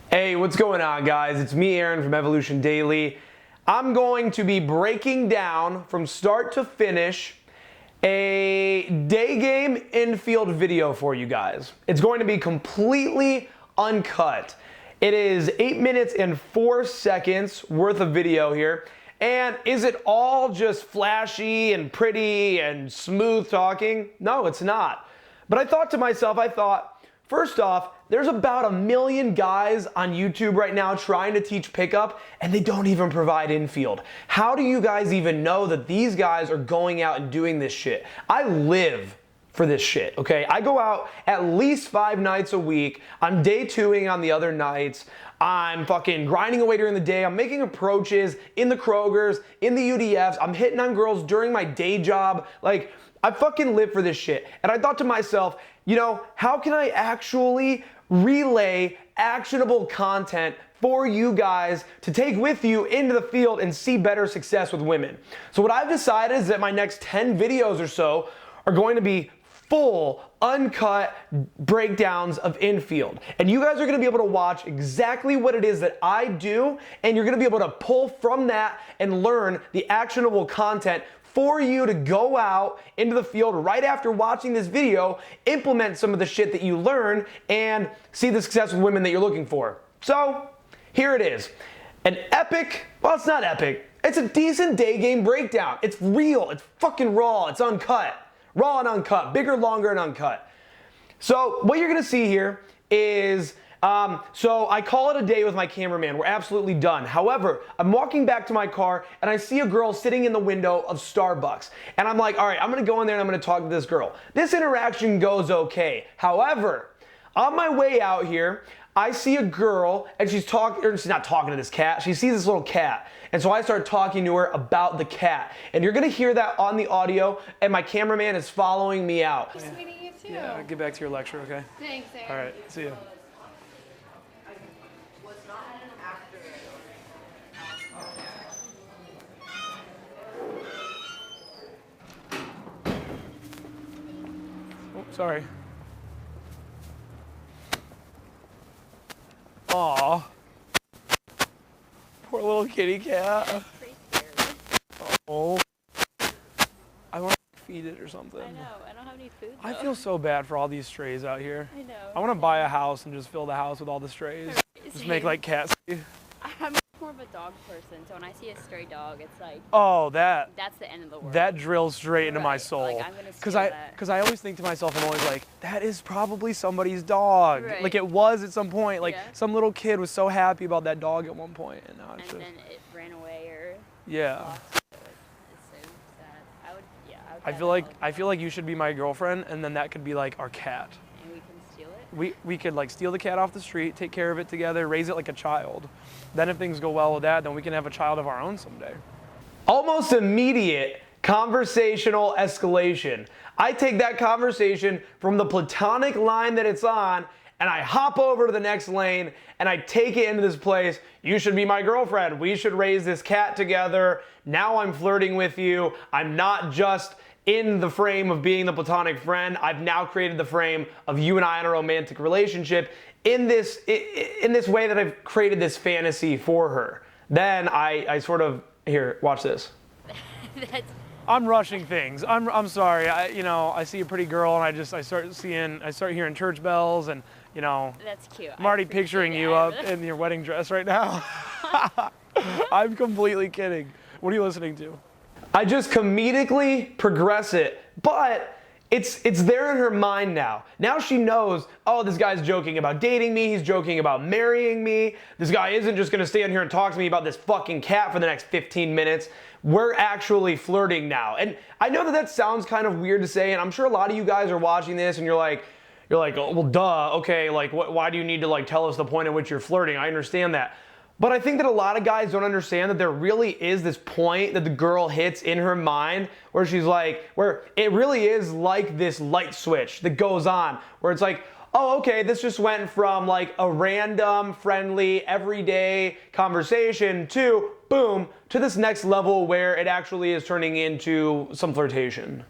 Hey, what's going on, guys? It's me, Aaron from Evolution Daily. I'm going to be breaking down from start to finish a Daygame Infield video for you guys. It's going to be completely uncut. It is 8 minutes and 4 seconds worth of video here. And is it all just flashy and pretty and smooth talking? No, it's not. But I thought to myself, first off, there's about 1 million guys on YouTube right now trying to teach pickup, and they don't even provide infield. How do you guys even know that these guys are going out and doing this shit? I live for this shit, okay? I go out at least 5 nights a week. I'm day 2ing on the other nights. I'm fucking grinding away during the day. I'm making approaches in the Krogers, in the UDFs. I'm hitting on girls during my day job. Like, I fucking live for this shit. And I thought to myself, you know, how can I actually relay actionable content for you guys to take with you into the field and see better success with women? So what I've decided is that my next 10 videos or so are going to be full, uncut breakdowns of infield. And you guys are gonna be able to watch exactly what it is that I do, and you're gonna be able to pull from that and learn the actionable content for you to go out into the field right after watching this video, implement some of the shit that you learn, and see the success with women that you're looking for. So, here it is. An epic, well, it's not epic, it's a decent day game breakdown. It's real, it's fucking raw, it's uncut. Raw and uncut, bigger, longer, and uncut. So, what you're gonna see here is, so I call it a day with my cameraman. We're absolutely done. However, I'm walking back to my car and I see a girl sitting in the window of Starbucks. And I'm like, all right, I'm gonna go in there and I'm gonna talk to this girl. This interaction goes okay. However, on my way out here, I see a girl and she's not talking to this cat. She sees this little cat. And so I start talking to her about the cat. And you're gonna hear that on the audio, and my cameraman is following me out. Nice meeting you too. Yeah, get back to your lecture, okay? Thanks, Aaron. All right, see ya. Oh, sorry. Aw. Poor little kitty cat. Pretty scary. Oh. I want to feed it or something. I know. I don't have any food, though. I feel so bad for all these strays out here. I know. I want to buy a house and just fill the house with all the strays. Just make like cats. I'm more of a dog person, so when I see a stray dog, it's like, Oh, that's the end of the world. that drills straight into my Right, soul. like, I'm gonna steal that. Because I always think to myself, I'm always like, that is probably somebody's dog. Right. Like it was at some point. Like Yeah. some little kid was so happy about that dog at one point, and now it's And just then it ran away or yeah. lost. So it's so sad. I would I feel like you should be my girlfriend, and then that could be like our cat. And we can steal it. We could like steal the cat off the street, take care of it together, raise it like a child. Then if things go well with that, then we can have a child of our own someday. Almost immediate conversational escalation. I take that conversation from the platonic line that it's on, and I hop over to the next lane, and I take it into this place. You should be my girlfriend. We should raise this cat together. Now I'm flirting with you. I'm not just in the frame of being the platonic friend. I've now created the frame of you and I in a romantic relationship in this way that I've created this fantasy for her. Then I sort of, here, watch this. I'm rushing things. I'm sorry. I see a pretty girl and I start hearing church bells, and That's cute. I'm already picturing you up in your wedding dress right now. I'm completely kidding. What are you listening to? I just comedically progress it, but it's there in her mind now. Now she knows, oh, this guy's joking about dating me, he's joking about marrying me. This guy isn't just gonna stand here and talk to me about this fucking cat for the next 15 minutes. We're actually flirting now. And I know that sounds kind of weird to say, and I'm sure a lot of you guys are watching this and you're like, oh, well, duh, okay, like, why do you need to like tell us the point at which you're flirting? I understand that. But I think that a lot of guys don't understand that there really is this point that the girl hits in her mind where she's like, where it really is like this light switch that goes on, where it's like, oh, okay, this just went from like a random, friendly, everyday conversation to, boom, to this next level where it actually is turning into some flirtation.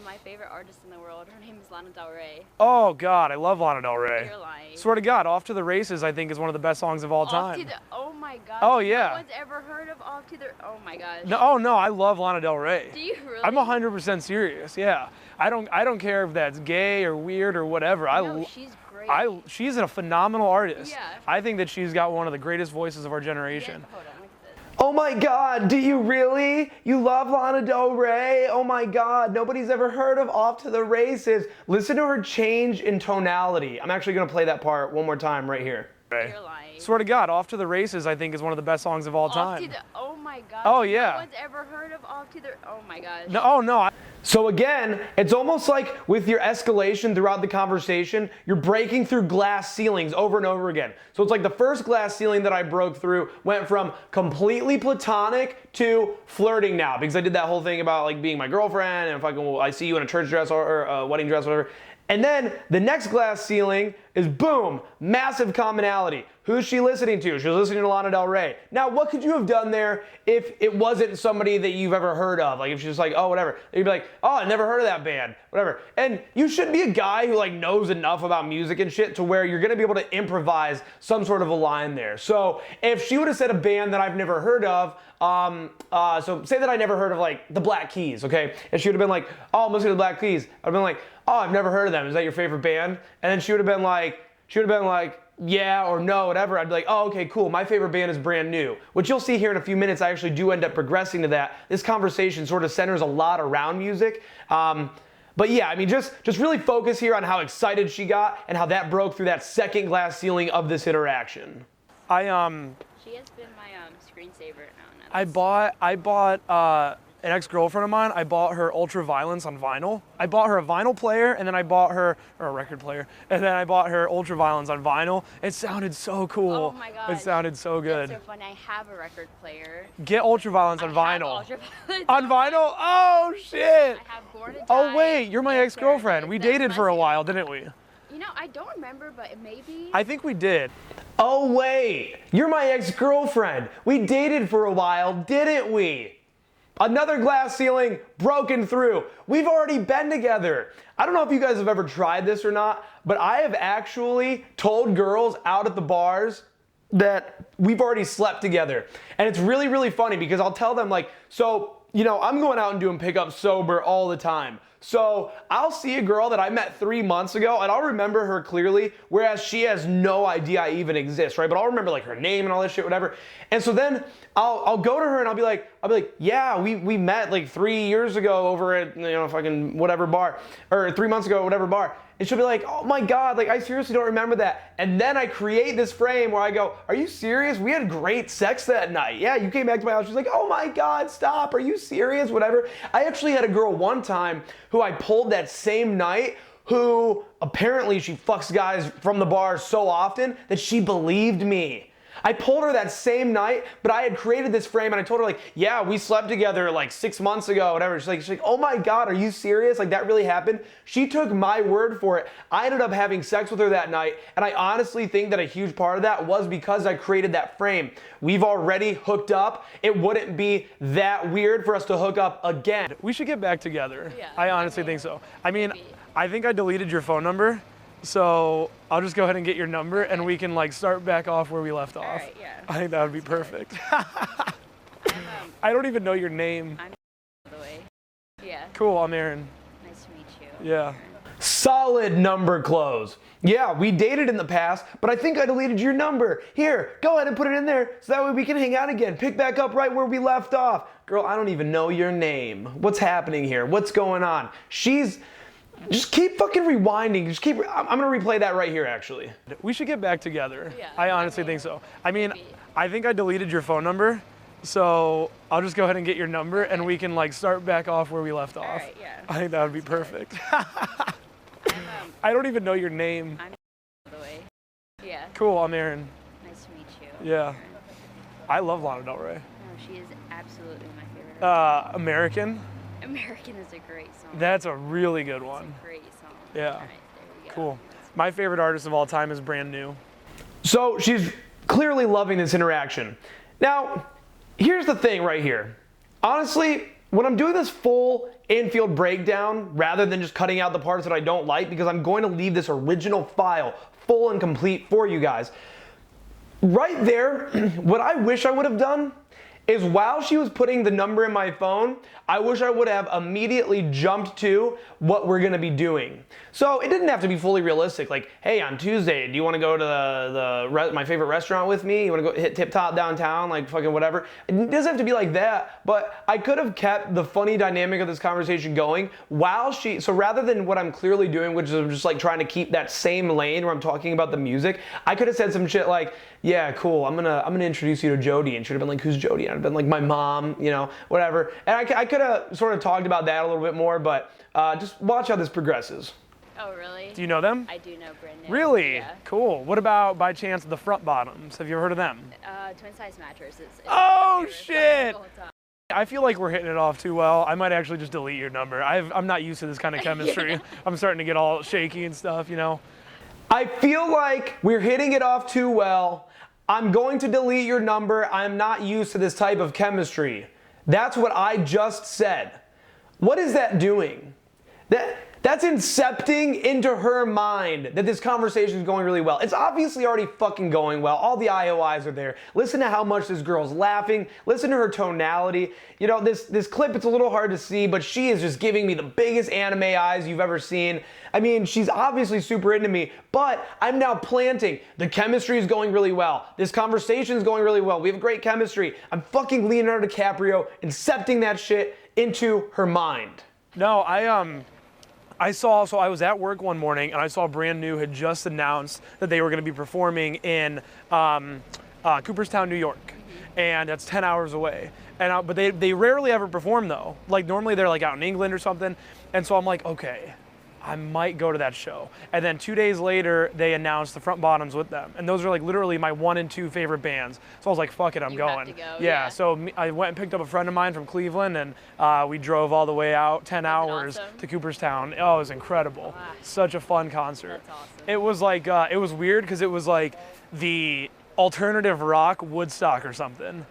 My favorite artist in the world, her name is Lana Del Rey. Oh God, I love Lana Del Rey. You're lying. Swear to God, Off to the Races, I think, is one of the best songs of all time. Oh my gosh. Oh, yeah. No one's ever heard of Off to the, oh my gosh. No, oh no, I love Lana Del Rey. Do you really? I'm 100% serious, yeah. I don't care if that's gay or weird or whatever. No, she's great. She's a phenomenal artist. Yeah. I think that she's got one of the greatest voices of our generation. Yeah, hold on, look at this. Oh my God, do you really? You love Lana Del Rey? Oh my God, nobody's ever heard of Off to the Races. Listen to her change in tonality. I'm actually gonna play that part one more time right here. You're lying. Swear to God, Off to the Races, I think, is one of the best songs of all time. Oh my gosh. Oh, yeah. No one's ever heard of Off to the, oh my gosh. No, oh no. So again, it's almost like with your escalation throughout the conversation, you're breaking through glass ceilings over and over again. So it's like the first glass ceiling that I broke through went from completely platonic to flirting now, because I did that whole thing about like being my girlfriend and fucking, I see you in a church dress or a wedding dress, whatever. And then the next glass ceiling is boom, massive commonality. Who's she listening to? She's listening to Lana Del Rey. Now, what could you have done there if it wasn't somebody that you've ever heard of? Like if she's like, oh, whatever. You'd be like, oh, I never heard of that band, whatever. And you should be a guy who like knows enough about music and shit to where you're gonna be able to improvise some sort of a line there. So if she would have said a band that I've never heard of, so say that I never heard of like the Black Keys, okay? And she would have been like, oh, I'm listening to the Black Keys. I'd have been like, oh, I've never heard of them. Is that your favorite band? And then she would have been like, yeah or no, whatever. I'd be like, oh, okay, cool. My favorite band is Brand New, which you'll see here in a few minutes. I actually do end up progressing to that. This conversation sort of centers a lot around music. But yeah, I mean, just really focus here on how excited she got and how that broke through that second glass ceiling of this interaction. She has been my screensaver now. I bought an ex-girlfriend of mine, I bought her Ultraviolence on vinyl. I bought her a vinyl player, and then I bought her, or a record player, and then I bought her Ultraviolence on vinyl. It sounded so cool. Oh my god. It sounded so good. That's so fun. I have a record player. Get Ultraviolence on vinyl. Ultraviolence on vinyl? Oh shit! I have Born to Die. Oh wait, you're my ex-girlfriend. We That's dated for a while, didn't we? You know, I don't remember, but maybe. I think we did. Oh wait, you're my ex-girlfriend. We dated for a while, didn't we? Another glass ceiling broken through. We've already been together. I don't know if you guys have ever tried this or not, but I have actually told girls out at the bars that we've already slept together. And it's really, really funny because I'll tell them like, so, you know, I'm going out and doing pickup sober all the time. So I'll see a girl that I met 3 months ago and I'll remember her clearly, whereas she has no idea I even exist, right? But I'll remember like her name and all this shit, whatever. And so then I'll go to her and I'll be like, yeah, we met like 3 years ago over at, you know, fucking whatever bar, or 3 months ago at whatever bar. And she'll be like, oh my God, like I seriously don't remember that. And then I create this frame where I go, are you serious? We had great sex that night. Yeah, you came back to my house. She's like, oh my God, stop. Are you serious? Whatever. I actually had a girl one time who I pulled that same night who apparently she fucks guys from the bar so often that she believed me. I pulled her that same night, but I had created this frame and I told her like, yeah, we slept together like 6 months ago, whatever. She's like, oh my God, are you serious? Like that really happened? She took my word for it. I ended up having sex with her that night. And I honestly think that a huge part of that was because I created that frame. We've already hooked up. It wouldn't be that weird for us to hook up again. We should get back together. Yeah, I honestly think so. I mean, I think I deleted your phone number. So I'll just go ahead and get your number and we can like start back off where we left off. Alright, yeah. I think that would be perfect. I don't even know your name. I'm by the way. Yeah. Cool, I'm Aaron. Nice to meet you. Yeah. Solid number close. Yeah, we dated in the past, but I think I deleted your number. Here, go ahead and put it in there so that way we can hang out again. Pick back up right where we left off. Girl, I don't even know your name. What's happening here? What's going on? Just keep fucking rewinding. I'm gonna replay that right here actually. We should get back together. Yeah, I honestly think so. I mean, I think I deleted your phone number. So I'll just go ahead and get your number and we can like start back off where we left off. Alright, yeah. I think that would be perfect. I don't even know your name. I'm by the way. Yeah. Cool, I'm Aaron. Nice to meet you. Yeah. I love Lana Del Rey. No, she is absolutely my favorite. American. American is a great song. That's a really good one. It's a great song. Yeah. All right, there we go. Cool. My favorite artist of all time is Brand New. So she's clearly loving this interaction. Now, here's the thing right here. Honestly, when I'm doing this full Infield breakdown rather than just cutting out the parts that I don't like, because I'm going to leave this original file full and complete for you guys. Right there, what I wish I would have done is while she was putting the number in my phone, I wish I would have immediately jumped to what we're gonna be doing. So it didn't have to be fully realistic, like, hey, on Tuesday, do you wanna go to my favorite restaurant with me? You wanna go hit Tip Top downtown, like fucking whatever? It doesn't have to be like that, but I could have kept the funny dynamic of this conversation going while so rather than what I'm clearly doing, which is I'm just like trying to keep that same lane where I'm talking about the music, I could have said some shit like, yeah, cool, I'm gonna introduce you to Jody, and she'd have been like, who's Jody? And I'd have been like, my mom, you know, whatever. And I could have sort of talked about that a little bit more, but just watch how this progresses. Oh, really? Do you know them? I do know Brandon. Really? Yeah. Cool. What about, by chance, the Front Bottoms? Have you ever heard of them? Twin size mattress. It's Oh, my favorite song shit. of the whole time. I feel like we're hitting it off too well. I might actually just delete your number. I'm not used to this kind of chemistry. Yeah. I'm starting to get all shaky and stuff, you know? I feel like we're hitting it off too well. I'm going to delete your number. I'm not used to this type of chemistry. That's what I just said. What is that doing? That's incepting into her mind that this conversation is going really well. It's obviously already fucking going well. All the IOIs are there. Listen to how much this girl's laughing. Listen to her tonality. You know, this clip, it's a little hard to see, but she is just giving me the biggest anime eyes you've ever seen. I mean, she's obviously super into me, but I'm now planting. The chemistry is going really well. This conversation is going really well. We have great chemistry. I'm fucking Leonardo DiCaprio, incepting that shit into her mind. No, I was at work one morning and I saw Brand New had just announced that they were going to be performing in Cooperstown, New York, and that's 10 hours away. And but they rarely ever perform though. Like normally they're like out in England or something. And so I'm like, okay, I might go to that show. And then 2 days later, they announced the Front Bottoms with them. And those are like literally my 1 and 2 favorite bands. So I was like, fuck it, I'm going. Have to go, yeah, so I went and picked up a friend of mine from Cleveland, and we drove all the way out, 10 hours awesome? to Cooperstown. Oh, it was incredible. Wow. Such a fun concert. That's awesome. It was like, it was weird because it was like the alternative rock Woodstock or something.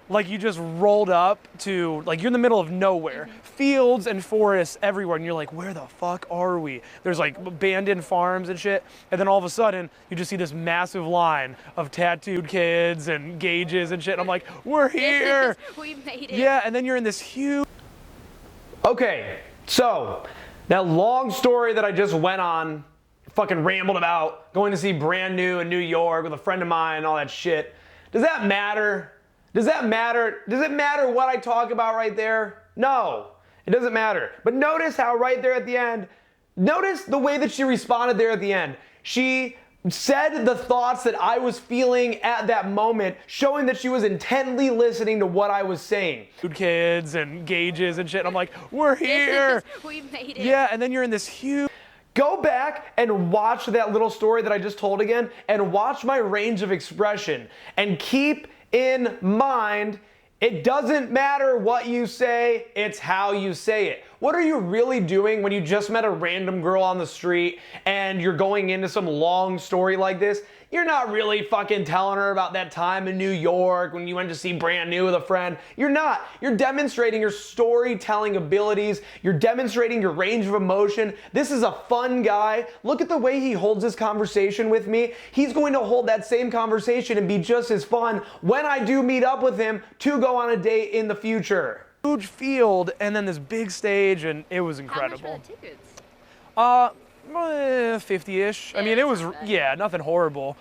Like you just rolled up to, like you're in the middle of nowhere, fields and forests everywhere, and you're like, where the fuck are we? There's like abandoned farms and shit, and then all of a sudden, you just see this massive line of tattooed kids and gauges and shit, and I'm like, we're here! We made it. Yeah, and then you're in this huge... Okay, so that long story that I just went on, fucking rambled about, going to see Brand New in New York with a friend of mine and all that shit, does that matter? Does that matter? Does it matter what I talk about right there? No, it doesn't matter. But notice how right there at the end, notice the way that she responded there at the end. She said the thoughts that I was feeling at that moment, showing that she was intently listening to what I was saying. kids and gauges and shit, and I'm like, we're here! We made it. Yeah, and then you're in this huge... Go back and watch that little story that I just told again, and watch my range of expression, and keep in mind, it doesn't matter what you say, it's how you say it. What are you really doing when you just met a random girl on the street and you're going into some long story like this? You're not really fucking telling her about that time in New York when you went to see Brand New with a friend. You're not. You're demonstrating your storytelling abilities. You're demonstrating your range of emotion. This is a fun guy. Look at the way he holds this conversation with me. He's going to hold that same conversation and be just as fun when I do meet up with him to go on a date in the future. Huge field and then this big stage, and it was incredible. How much were the tickets? 50-ish. I Yeah, mean, it was, it's not bad. yeah, nothing horrible.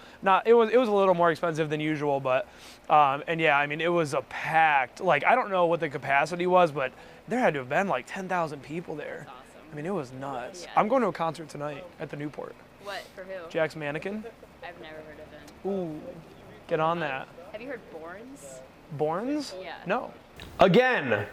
It was a little more expensive than usual, but and yeah, I mean, it was a packed, like, I don't know what the capacity was, but there had to have been like 10,000 people there. That's awesome. I mean, it was nuts. Yeah. I'm going to a concert tonight at the Newport. What, for who? Jack's Mannequin. I've never heard of him. Ooh, get on that. Have you heard Borns? Borns? Yeah. No. Again,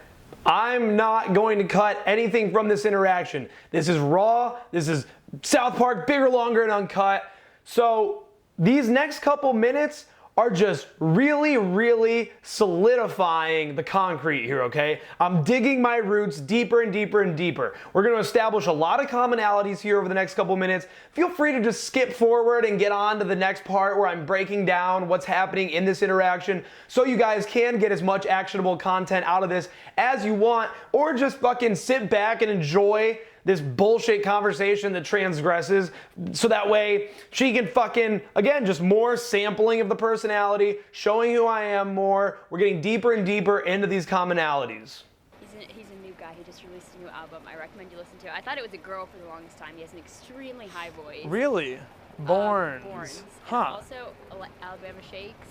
I'm not going to cut anything from this interaction. This is raw. This is South Park, bigger, longer, and uncut. So these next couple minutes are just really, really solidifying the concrete here, okay? I'm digging my roots deeper and deeper and deeper. We're gonna establish a lot of commonalities here over the next couple minutes. Feel free to just skip forward and get on to the next part where I'm breaking down what's happening in this interaction so you guys can get as much actionable content out of this as you want, or just fucking sit back and enjoy this bullshit conversation that transgresses, so that way she can fucking, again, just more sampling of the personality, showing who I am more. We're getting deeper and deeper into these commonalities. He's a new guy. He just released a new album. I recommend you listen to it. I thought it was a girl for the longest time. He has an extremely high voice. Really? Borns. Huh. And also, Alabama Shakes.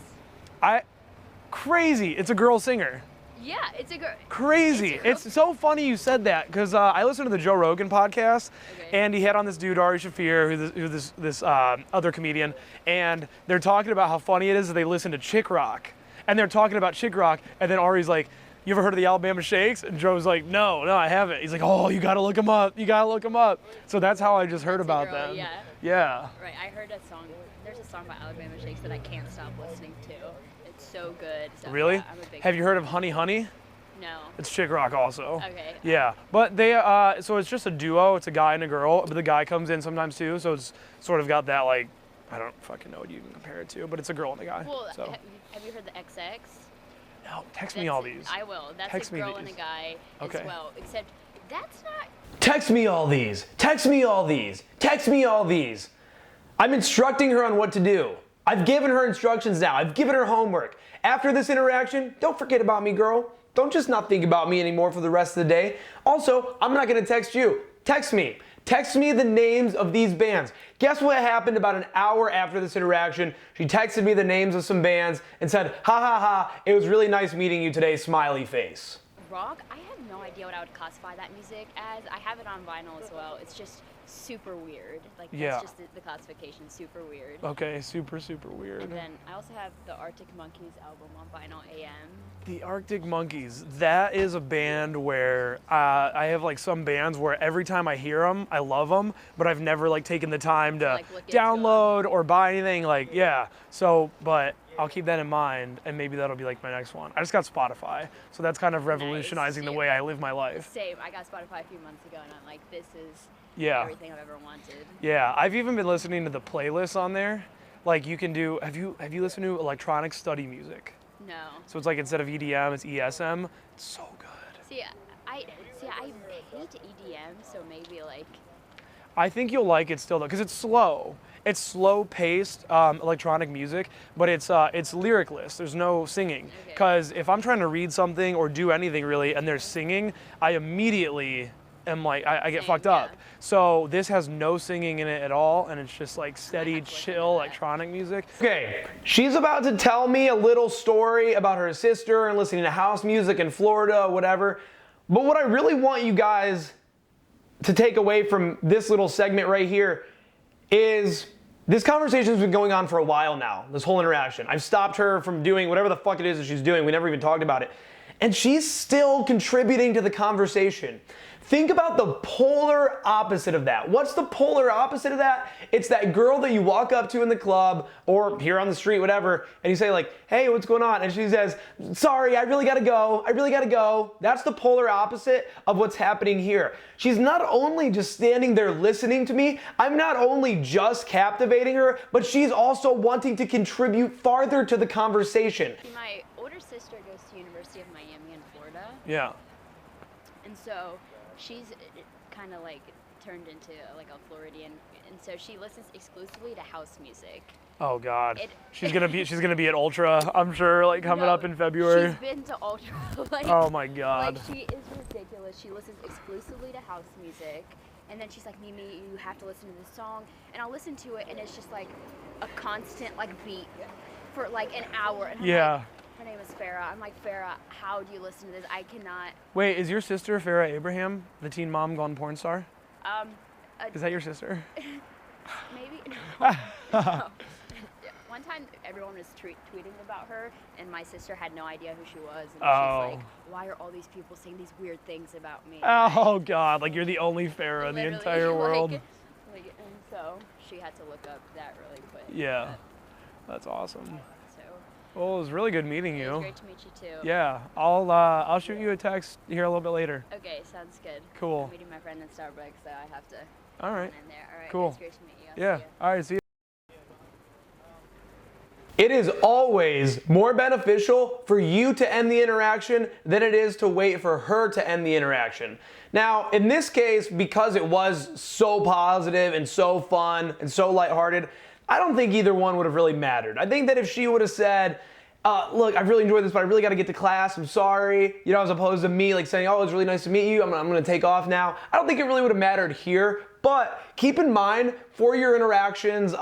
Crazy. It's a girl singer. Yeah, it's a girl. Crazy. It's so funny you said that, because I listened to the Joe Rogan podcast, and he had on this dude, Ari Shaffir, who's this other comedian, and they're talking about how funny it is that they listen to chick rock. And they're talking about chick rock, and then Ari's like, you ever heard of the Alabama Shakes? And Joe's like, no, I haven't. He's like, oh, you gotta look them up. You gotta look them up. So that's how I just heard about them. Yeah. Yeah. Right, I heard a song. There's a song by Alabama Shakes that I can't stop listening to. It's so good. So, Really? Yeah, I'm a big Have you heard of Honey Honey? No. It's chick rock also. Okay. Yeah, but they so it's just a duo. It's a guy and a girl, but the guy comes in sometimes too. So it's sort of got that, like, I don't fucking know what you can compare it to, but it's a girl and a guy. Well, so. have you heard the XX? No, text me all these. I will. That's Text a me girl and these. a guy Okay. as well. Except that's not. Text me all these. Text me all these. Text me all these. I'm instructing her on what to do. I've given her instructions now. I've given her homework. After this interaction, don't forget about me, girl. Don't just not think about me anymore for the rest of the day. Also, I'm not gonna text you. Text me. Text me the names of these bands. Guess what happened about an hour after this interaction? She texted me the names of some bands and said, ha ha ha, it was really nice meeting you today, smiley face. Rock? I have no idea what I would classify that music as. I have it on vinyl as well. It's just super weird. Like, Yeah. that's just the classification, super weird. Okay, super weird. And then I also have the Arctic Monkeys album on vinyl AM. The Arctic Monkeys, that is a band where I have like some bands where every time I hear them, I love them, but I've never like taken the time to Like, look into download or buy anything. Like, yeah. So, but I'll keep that in mind, and maybe that'll be like my next one. I just got Spotify, so that's kind of revolutionizing the way I live my life. Same. I got Spotify a few months ago, and I'm like, this is everything I've ever wanted. Yeah, I've even been listening to the playlists on there. Like you can do, have you listened to electronic study music? No. So it's like instead of EDM, it's ESM. It's so good. See, I hate EDM, so maybe like. I think you'll like it still though, because it's slow. It's slow-paced electronic music, but it's lyricless. There's no singing. Because if I'm trying to read something or do anything really, and there's singing, I immediately am like, I get fucked up. So this has no singing in it at all, and it's just like steady, chill electronic music. Okay, she's about to tell me a little story about her sister and listening to house music in Florida, whatever. But what I really want you guys to take away from this little segment right here is this conversation's been going on for a while now, this whole interaction. I've stopped her from doing whatever the fuck it is that she's doing. We never even talked about it. And she's still contributing to the conversation. Think about the polar opposite of that. What's the polar opposite of that? It's that girl that you walk up to in the club or here on the street, whatever, and you say like, hey, what's going on? And she says, sorry, I really gotta go. That's the polar opposite of what's happening here. She's not only just standing there listening to me, I'm not only just captivating her, but she's also wanting to contribute farther to the conversation. My older sister goes to University of Miami in Florida. Yeah. And so she's kind of like turned into like a Floridian, and so she listens exclusively to house music. Oh God. She's gonna be at Ultra, I'm sure, like coming up in February. She's been to Ultra. Like, oh my God. Like, she is ridiculous. She listens exclusively to house music, and then she's like, Mimi, you have to listen to this song, and I'll listen to it, and it's just like a constant like beat for like an hour. And I'm like, her name is Farah. I'm like, Farah, how do you listen to this? I cannot. Wait, is your sister Farah Abraham, the teen mom gone porn star? Is that your sister? Maybe. No. One time, everyone was tweeting about her, and my sister had no idea who she was. And she's like, why are all these people saying these weird things about me? Oh God, like you're the only Farah in the entire world. And so she had to look up that really quick. Yeah, that's awesome. So Well, it was really good meeting It you. was great to meet you too. Yeah, I'll shoot you a text here a little bit later. Okay, sounds good. Cool. I'm meeting my friend in Starbucks, so I have to All right. run in there. All right, Cool. It's great to meet you. I'll Yeah. see you. All right. See you. It is always more beneficial for you to end the interaction than it is to wait for her to end the interaction. Now, in this case, because it was so positive and so fun and so lighthearted, I don't think either one would have really mattered. I think that if she would have said, look, I've really enjoyed this, but I really got to get to class. I'm sorry. You know, as opposed to me like saying, oh, it's really nice to meet you. I'm going to take off now. I don't think it really would have mattered here. But keep in mind for your interactions,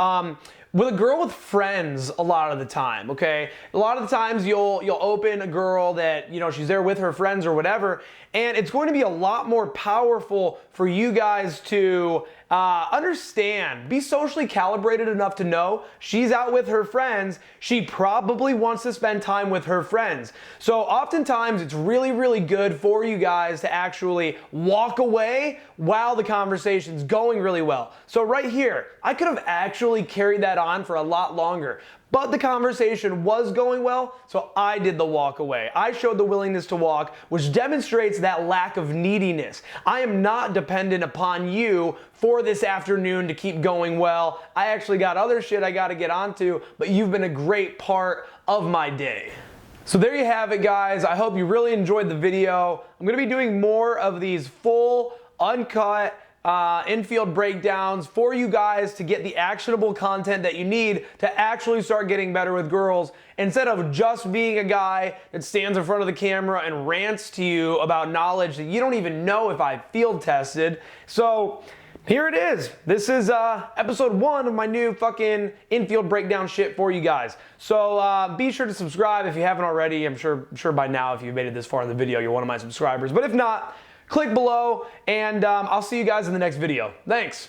with a girl with friends a lot of the time, okay? A lot of the times you'll open a girl that, you know, she's there with her friends or whatever, and it's going to be a lot more powerful for you guys to understand, be socially calibrated enough to know she's out with her friends, she probably wants to spend time with her friends. So oftentimes it's really, really good for you guys to actually walk away while the conversation's going really well. So right here, I could have actually carried that on for a lot longer, but the conversation was going well, so I did the walk away. I showed the willingness to walk, which demonstrates that lack of neediness. I am not dependent upon you for this afternoon to keep going well. I actually got other shit I gotta get onto, but you've been a great part of my day. So there you have it, guys. I hope you really enjoyed the video. I'm gonna be doing more of these full, uncut, infield breakdowns for you guys to get the actionable content that you need to actually start getting better with girls, instead of just being a guy that stands in front of the camera and rants to you about knowledge that you don't even know if I field tested. So here it is. This is episode 1 of my new fucking infield breakdown shit for you guys. So be sure to subscribe if you haven't already. I'm sure by now, if you've made it this far in the video, you're one of my subscribers. But if not, click below, and I'll see you guys in the next video. Thanks.